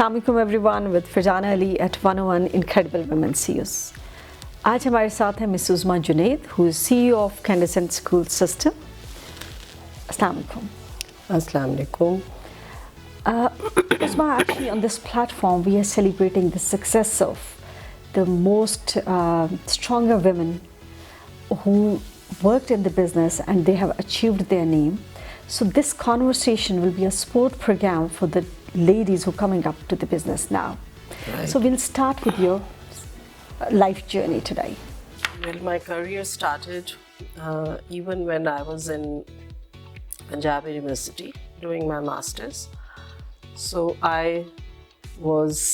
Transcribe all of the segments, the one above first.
अस्सलाम वालेकुम everyone with Farzana Ali at 101 incredible women CEOs. आज हमारे साथ हैं Miss Uzma Junaid who is CEO of Candescent school system. अस्सलाम वालेकुम। Assalamu alaikum. Uzma, actually on this platform we are celebrating the success of the most stronger women who worked in the business and they have achieved their name. So this conversation will be a support program for the ladies who are coming up to the business now. Right. So we'll start with your life journey today. Well, my career started even when I was in Punjab University doing my masters. So I was,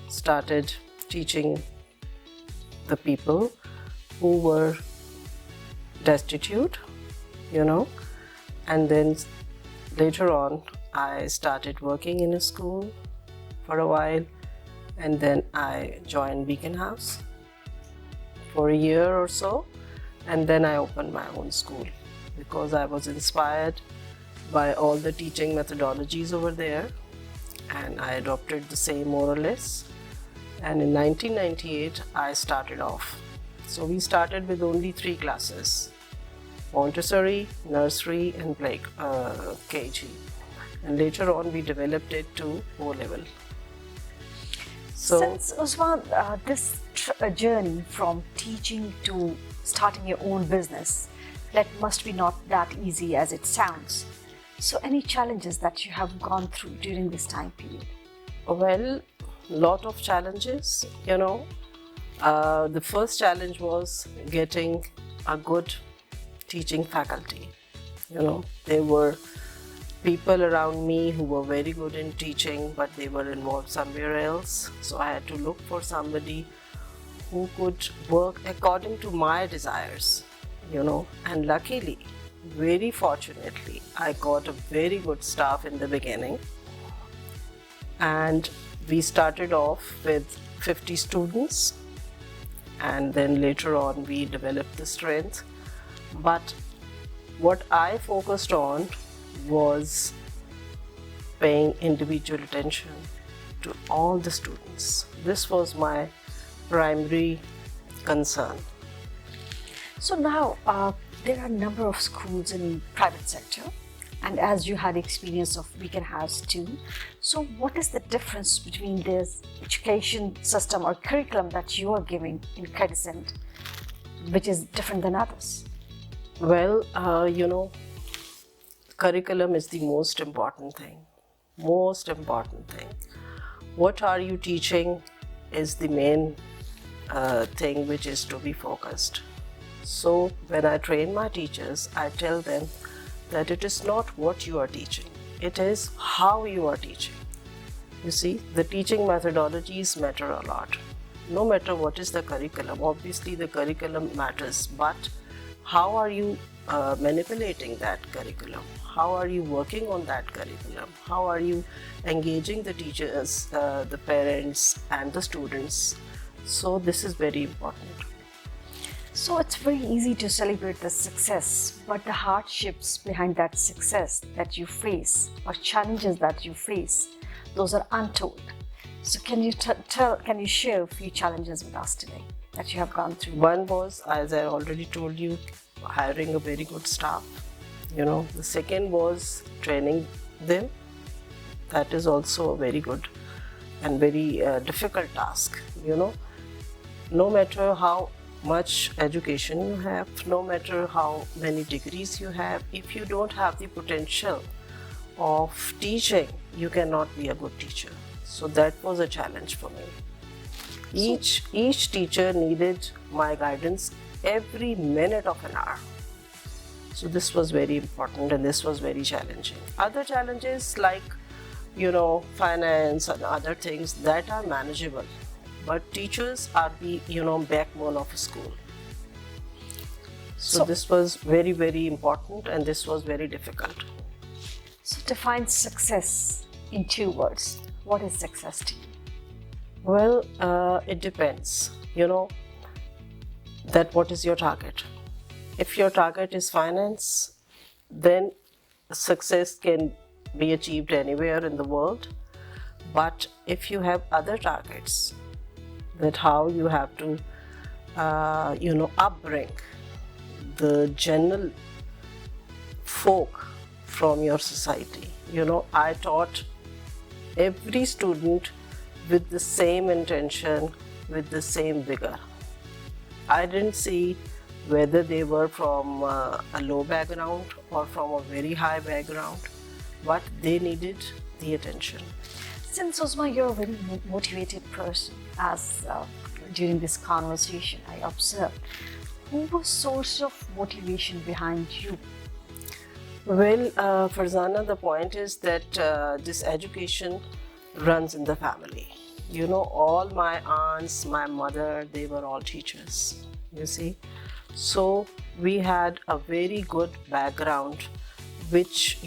started teaching the people who were destitute, and then later on I started working in a school for a while, and then I joined Beacon House for a year or so, and then I opened my own school because I was inspired by all the teaching methodologies over there, and I adopted the same more or less. And in 1998 I started off. So we started with only 3 classes: Montessori, nursery and KG, and later on we developed it to O-level. So Since Uzma, this journey from teaching to starting your own business, that must be not that easy as it sounds. So any challenges that you have gone through during this time period? well, lot of challenges. The first challenge was getting a good teaching faculty. There were people around me who were very good in teaching, but they were involved somewhere else. So I had to look for somebody who could work according to my desires, and luckily, very fortunately, I got a very good staff in the beginning, and we started off with 50 students, and then later on we developed the strength. But what I focused on was paying individual attention to all the students. This was my primary concern. So now there are a number of schools in private sector, and as you had experience of Beacon House too. So what is the difference between this education system or curriculum that you are giving in Candescent, which is different than others? Well, curriculum is the most important thing. Most important thing. What are you teaching is the main thing which is to be focused. So when I train my teachers, I tell them that it is not what you are teaching, it is how you are teaching. You see, the teaching methodologies matter a lot. No matter what is the curriculum, obviously the curriculum matters, but how are you manipulating that curriculum? How are you working on that curriculum? How are you engaging the teachers, the parents and the students? So this is very important. So it's very easy to celebrate the success, but the hardships behind that success that you face or challenges that you face, those are untold. So can you share a few challenges with us today that you have gone through? One was, as I already told you, hiring a very good staff. The second was training them. That is also a very good and very difficult task. No matter how much education you have, no matter how many degrees you have, if you don't have the potential of teaching, you cannot be a good teacher. So that was a challenge for me. Each teacher needed my guidance every minute of an hour. So this was very important, and this was very challenging. Other challenges like, finance and other things, that are manageable. But teachers are the, backbone of a school. So this was very, very important, and this was very difficult. So define success in 2 words. What is success to you? Well, it depends, that what is your target. If your target is finance, then success can be achieved anywhere in the world. But if you have other targets, that how you have to upbring the general folk from your society. I taught every student with the same intention, with the same vigor. I didn't see whether they were from a low background or from a very high background, but they needed the attention. Since Uzma, you're a very motivated person, as during this conversation I observed, who was source of motivation behind you? Well, Farzana, the point is that this education runs in the family. All my aunts, my mother, they were all teachers, you see. So we had a very good background which,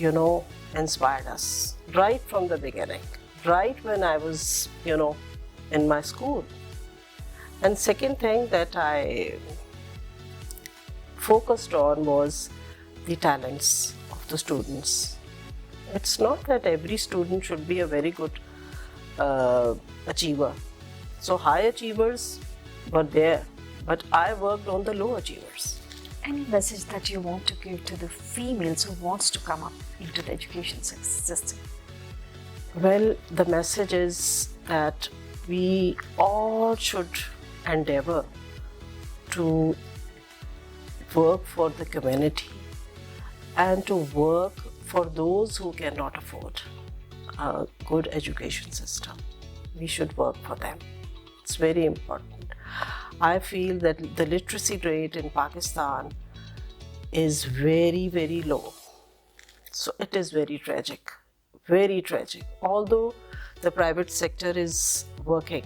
inspired us right from the beginning, right when I was, in my school. And second thing that I focused on was the talents of the students. It's not that every student should be a very good achiever. So high achievers were there, but I worked on the low achievers. Any message that you want to give to the females who wants to come up into the education system? Well, the message is that we all should endeavor to work for the community and to work for those who cannot afford a good education system. We should work for them. It's very important. I feel that the literacy rate in Pakistan is very, very low. So it is very tragic, very tragic. Although the private sector is working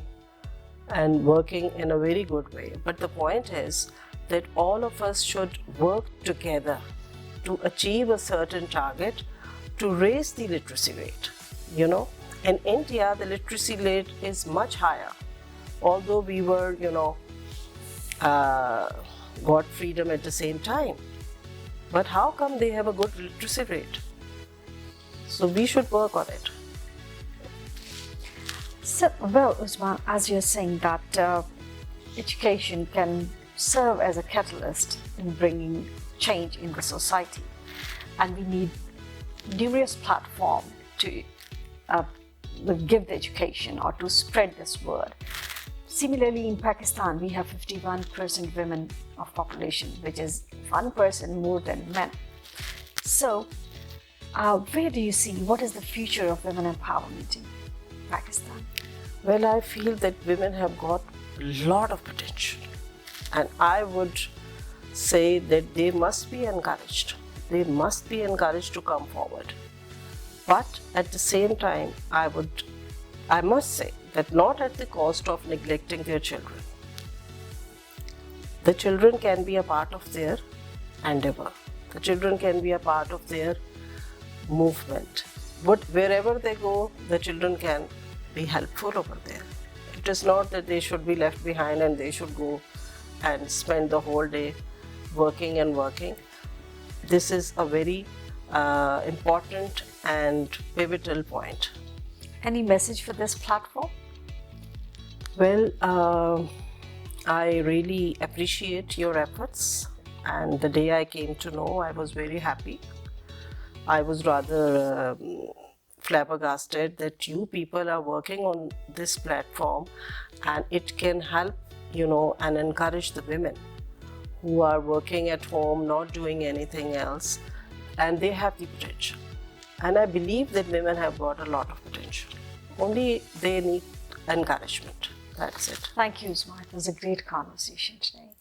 and working in a very good way. But the point is that all of us should work together to achieve a certain target to raise the literacy rate. In India, the literacy rate is much higher. Although we were, got freedom at the same time. But how come they have a good literacy rate? So we should work on it. So, well, Uzma, as you're saying that education can serve as a catalyst in bringing change in the society, and we need numerous platforms to give the education or to spread this word. Similarly, in Pakistan, we have 51% women of population, which is 1% more than men. So, where do you see, what is the future of women empowerment in Pakistan? Well, I feel that women have got a lot of potential, and I would say that they must be encouraged. They must be encouraged to come forward. But at the same time, I must say that not at the cost of neglecting their children. The children can be a part of their endeavor. The children can be a part of their movement. But wherever they go, the children can be helpful over there. It is not that they should be left behind and they should go and spend the whole day working and working. This is a very important and pivotal point. Any message for this platform? Well, I really appreciate your efforts, and the day I came to know, I was very happy. I was rather flabbergasted that you people are working on this platform, and it can help, and encourage the women who are working at home, not doing anything else, and they have the potential. And I believe that women have got a lot of potential. Only they need encouragement. That's it. Thank you, Uzma. It was a great conversation today.